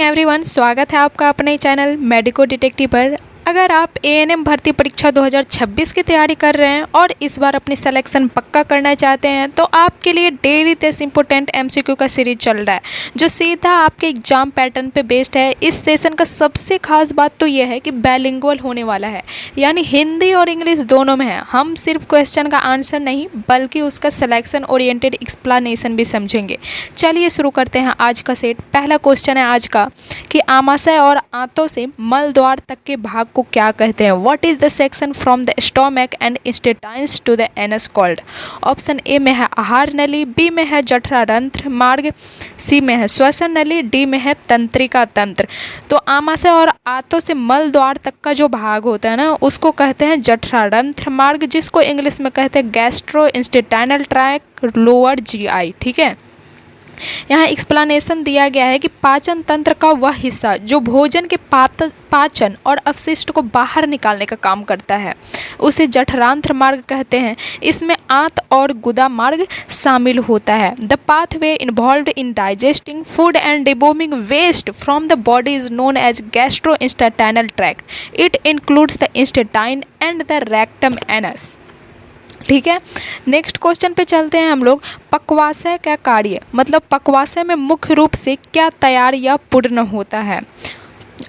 Morning everyone, स्वागत है आपका अपने चैनल मेडिको डिटेक्टिव पर। अगर आप एएनएम भर्ती परीक्षा 2026 की तैयारी कर रहे हैं और इस बार अपनी सिलेक्शन पक्का करना चाहते हैं तो आपके लिए डेली 10 इंपॉर्टेंट एमसीक्यू का सीरीज चल रहा है जो सीधा आपके एग्जाम पैटर्न पे बेस्ड है। इस सेशन का सबसे खास बात तो यह है कि बाइलिंगुअल होने वाला है, यानी हिंदी और इंग्लिश दोनों में है। हम सिर्फ क्वेश्चन का आंसर नहीं बल्कि उसका सिलेक्शन ओरिएंटेड एक्सप्लेनेशन भी समझेंगे। चलिए शुरू करते हैं आज का सेट। पहला क्वेश्चन है आज का कि आमाशय और आंतों से मल द्वार तक के भाग को क्या कहते हैं। What is the section from the stomach and intestines to the anus called. Option A में है आहार नली, बी में है जठरारंध्र मार्ग, सी में है श्वसन नली, डी में है तंत्रिका तंत्र। तो आमाशय और आंतों से मल द्वार तक का जो भाग होता है ना उसको कहते हैं जठरारंध्र मार्ग, जिसको इंग्लिश में कहते हैं gastro intestinal tract lower GI. ठीक है, यहाँ एक्सप्लेनेशन दिया गया है कि पाचन तंत्र का वह हिस्सा जो भोजन के पाचन और अपशिष्ट को बाहर निकालने का काम करता है उसे जठरांत्र मार्ग कहते हैं। इसमें आंत और गुदा मार्ग शामिल होता है। द pathway involved in digesting food and डिबोमिंग waste from the body is known as gastro intestinal tract. It includes the intestine and the rectum anus. ठीक है, नेक्स्ट क्वेश्चन पे चलते हैं हम लोग। पक्वाशय का कार्य, मतलब पक्वाशय में मुख्य रूप से क्या तैयार या पूर्ण होता है।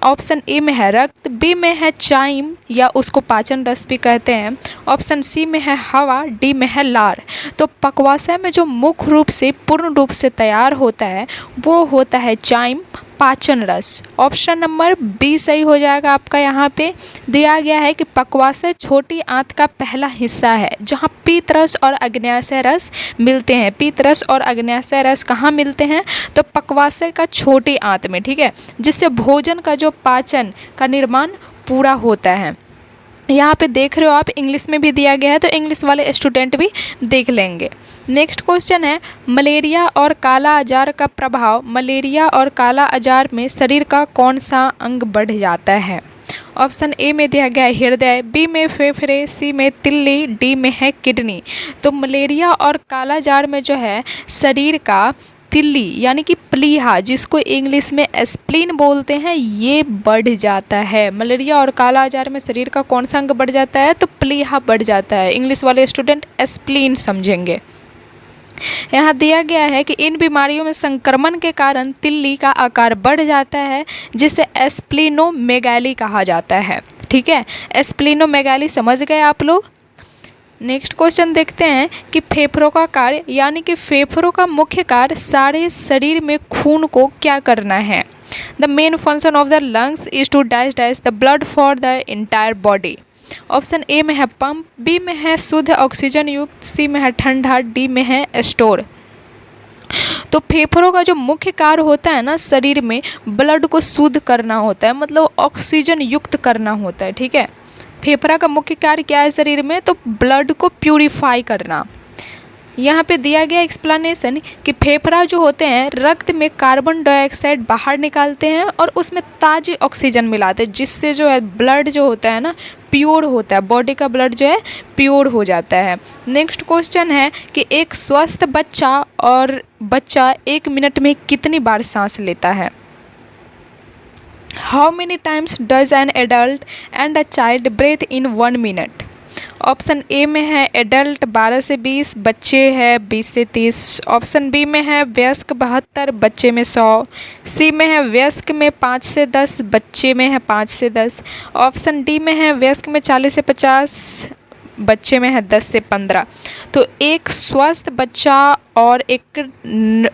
ऑप्शन ए में है रक्त, बी में है चाइम या उसको पाचन रस भी कहते हैं, ऑप्शन सी में है हवा, डी में है लार। तो पक्वाशय में जो मुख्य रूप से पूर्ण रूप से तैयार होता है वो होता है चाइम पाचन रस। ऑप्शन नंबर बी सही हो जाएगा आपका। यहाँ पे दिया गया है कि पक्वाशय छोटी आंत का पहला हिस्सा है जहाँ पीत रस और अग्न्याशय रस मिलते हैं। पीत रस और अग्न्याशय रस कहाँ मिलते हैं, तो पक्वाशय का छोटी आंत में। ठीक है, जिससे भोजन का जो पाचन का निर्माण पूरा होता है। यहाँ पे देख रहे हो आप, इंग्लिश में भी दिया गया है तो इंग्लिश वाले स्टूडेंट भी देख लेंगे। नेक्स्ट क्वेश्चन है मलेरिया और काला अजार का प्रभाव। मलेरिया और काला अजार में शरीर का कौन सा अंग बढ़ जाता है। ऑप्शन ए में दिया गया है हृदय, बी में फेफड़े, सी में तिल्ली, डी में है किडनी। तो मलेरिया और काला अजार में जो है शरीर का तिल्ली यानी कि प्लीहा, जिसको इंग्लिश में एस्प्लीन बोलते हैं, ये बढ़ जाता है। मलेरिया और काला अजार में शरीर का कौन सा अंग बढ़ जाता है, तो प्लीहा बढ़ जाता है। इंग्लिश वाले स्टूडेंट एस्प्लीन समझेंगे। यहाँ दिया गया है कि इन बीमारियों में संक्रमण के कारण तिल्ली का आकार बढ़ जाता है जिसे एस्प्लीनोमेगाली कहा जाता है। ठीक है, एस्प्लीनोमेगाली समझ गए आप लोग। नेक्स्ट क्वेश्चन देखते हैं कि फेफड़ों का कार्य, यानी कि फेफड़ों का मुख्य कार्य सारे शरीर में खून को क्या करना है। The main function of the lungs is to dash dash the blood for the entire body. Option A में है पंप, बी में है शुद्ध ऑक्सीजन युक्त, सी में है ठंडा, डी में है स्टोर। तो फेफड़ों का जो मुख्य कार्य होता है ना शरीर में ब्लड को शुद्ध करना होता है, मतलब ऑक्सीजन युक्त करना होता है। ठीक है, फेफड़ा का मुख्य कार्य क्या है शरीर में, तो ब्लड को प्यूरिफाई करना। यहाँ पे दिया गया एक्सप्लेनेशन कि फेफड़ा जो होते हैं रक्त में कार्बन डाइऑक्साइड बाहर निकालते हैं और उसमें ताज़ी ऑक्सीजन मिलाते हैं, जिससे जो है ब्लड जो होता है ना प्योर होता है, बॉडी का ब्लड जो है प्योर हो जाता है। नेक्स्ट क्वेश्चन है कि एक स्वस्थ बच्चा 1 मिनट में कितनी बार सांस लेता है। How many times does an adult and a child breathe in 1 minute? Option A में है एडल्ट 12 से 20, बच्चे है 20 से 30। ऑप्शन बी में है वयस्क 72, बच्चे में 100। सी में है वयस्क में 5 से 10, बच्चे में है 5 से 10। ऑप्शन डी में है वयस्क में 40 से 50, बच्चे में है 10 से 15। तो एक स्वस्थ बच्चा और एक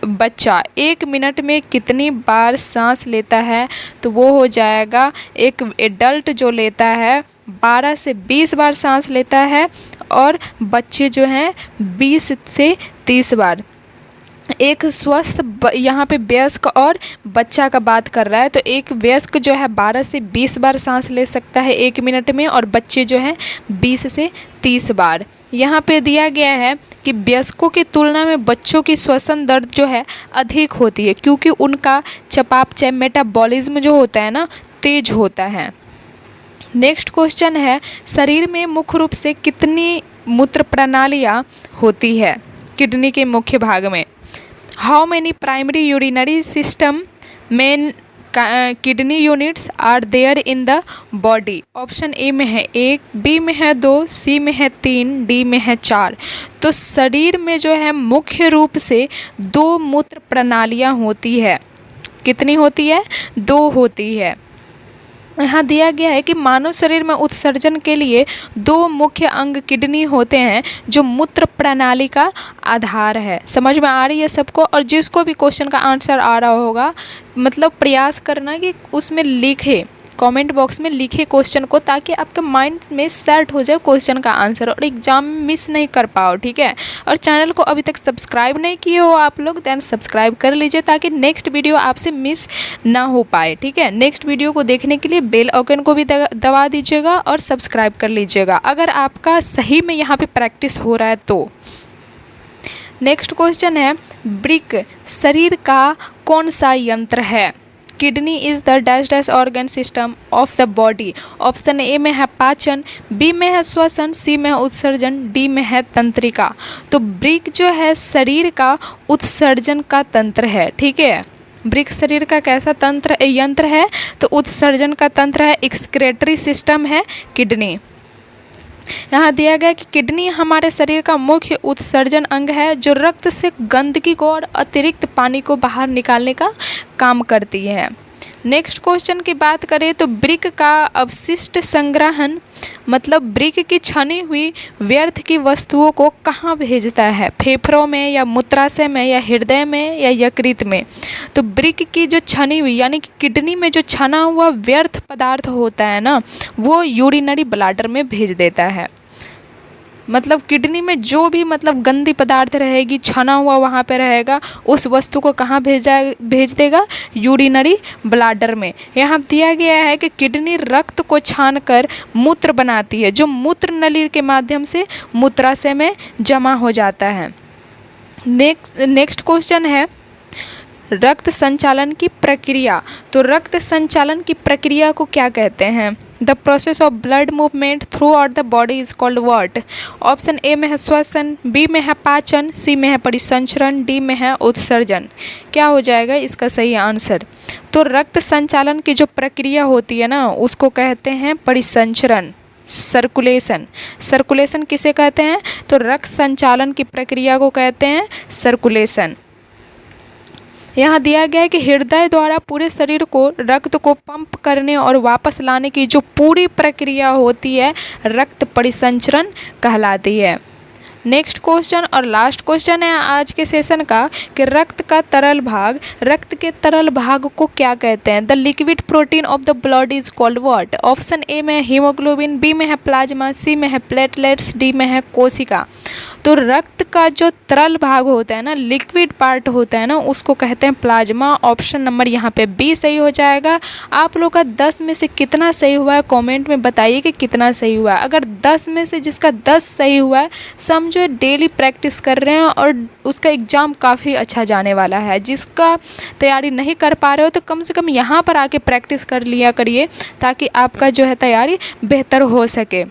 बच्चा 1 मिनट में कितनी बार सांस लेता है, तो वो हो जाएगा एक एडल्ट जो लेता है 12 से 20 बार सांस लेता है और बच्चे जो हैं 20 से 30 बार। एक स्वस्थ यहाँ पे वयस्क और बच्चा का बात कर रहा है, तो एक वयस्क जो है 12 से 20 बार सांस ले सकता है 1 मिनट में और बच्चे जो हैं 20 से 30 बार। यहाँ पे दिया गया है कि वयस्कों की तुलना में बच्चों की श्वसन दर जो है अधिक होती है क्योंकि उनका चयापचय मेटाबॉलिज्म जो होता है ना तेज होता है। नेक्स्ट क्वेश्चन है शरीर में मुख्य रूप से कितनी मूत्र प्रणालियाँ होती है किडनी के मुख्य भाग में। How many primary urinary system main kidney units are there in the body? Option A में है 1, बी में है 2, सी में है 3, डी में है 4। तो शरीर में जो है मुख्य रूप से 2 मूत्र प्रणालियाँ होती है। कितनी होती है? 2 होती है। यहाँ दिया गया है कि मानव शरीर में उत्सर्जन के लिए 2 मुख्य अंग किडनी होते हैं जो मूत्र प्रणाली का आधार है। समझ में आ रही है सबको? और जिसको भी क्वेश्चन का आंसर आ रहा होगा मतलब प्रयास करना कि उसमें लिखे, कमेंट बॉक्स में लिखे क्वेश्चन को, ताकि आपके माइंड में सेट हो जाए क्वेश्चन का आंसर और एग्जाम में मिस नहीं कर पाओ, ठीक है। और चैनल को अभी तक सब्सक्राइब नहीं किए हो आप लोग, देन सब्सक्राइब कर लीजिए ताकि नेक्स्ट वीडियो आपसे मिस ना हो पाए, ठीक है। नेक्स्ट वीडियो को देखने के लिए बेल आइकन को भी दबा दीजिएगा और सब्सक्राइब कर लीजिएगा अगर आपका सही में यहाँ पर प्रैक्टिस हो रहा है तो। नेक्स्ट क्वेश्चन है, ब्रिक शरीर का कौन सा यंत्र है? Kidney is the dash dash organ system of the body. Option A में है पाचन, बी में है श्वसन, सी में है उत्सर्जन, डी में है तंत्रिका। तो ब्रिक जो है शरीर का उत्सर्जन का तंत्र है, ठीक है। ब्रिक शरीर का कैसा यंत्र है? तो उत्सर्जन का तंत्र है। एक्सक्रेटरी सिस्टम है किडनी। यहाँ दिया गया कि किडनी हमारे शरीर का मुख्य उत्सर्जन अंग है जो रक्त से गंदगी को और अतिरिक्त पानी को बाहर निकालने का काम करती है। नेक्स्ट क्वेश्चन की बात करें तो ब्रिक का अवशिष्ट संग्रहण मतलब ब्रिक की छनी हुई व्यर्थ की वस्तुओं को कहाँ भेजता है? फेफड़ों में या मूत्राशय में या हृदय में या यकृत में? तो ब्रिक की जो छनी हुई यानी कि किडनी में जो छना हुआ व्यर्थ पदार्थ होता है ना, वो यूरिनरी ब्लैडर में भेज देता है। मतलब किडनी में जो भी मतलब गंदी पदार्थ रहेगी, छना हुआ वहाँ पे रहेगा, उस वस्तु को कहाँ भेज देगा? यूरिनरी ब्लैडर में। यहाँ दिया गया है कि किडनी रक्त को छानकर मूत्र बनाती है जो मूत्र नली के माध्यम से मूत्राशय में जमा हो जाता है। नेक्स्ट क्वेश्चन है, रक्त संचालन की प्रक्रिया। तो रक्त संचालन की प्रक्रिया को क्या कहते हैं? The process of blood movement through out the body is called what? Option A में है श्वसन, बी में है पाचन, सी में है परिसंचरण, डी में है उत्सर्जन। क्या हो जाएगा इसका सही आंसर? तो रक्त संचालन की जो प्रक्रिया होती है ना, उसको कहते हैं परिसंचरण, सर्कुलेशन। सर्कुलेशन किसे कहते हैं? तो रक्त संचालन की प्रक्रिया को कहते हैं सर्कुलेशन। यहाँ दिया गया है कि हृदय द्वारा पूरे शरीर को रक्त को पंप करने और वापस लाने की जो पूरी प्रक्रिया होती है रक्त परिसंचरण कहलाती है। नेक्स्ट क्वेश्चन और लास्ट क्वेश्चन है आज के सेशन का कि रक्त का तरल भाग, रक्त के तरल भाग को क्या कहते हैं? The liquid protein of the blood is called what? Option A में हीमोग्लोबिन, बी में है प्लाज्मा, सी में है प्लेटलेट्स, डी में है कोशिका। तो रक्त का जो तरल भाग होता है ना, लिक्विड पार्ट होता है ना, उसको कहते हैं प्लाज्मा। ऑप्शन नंबर यहाँ पे बी सही हो जाएगा। आप लोग का 10 में से कितना सही हुआ है कमेंट में बताइए कि कितना सही हुआ है। अगर 10 में से जिसका 10 सही हुआ है समझो डेली प्रैक्टिस कर रहे हैं और उसका एग्ज़ाम काफ़ी अच्छा जाने वाला है। जिसका तैयारी नहीं कर पा रहे हो तो कम से कम यहाँ पर आके प्रैक्टिस कर लिया करिए ताकि आपका जो है तैयारी बेहतर हो सके।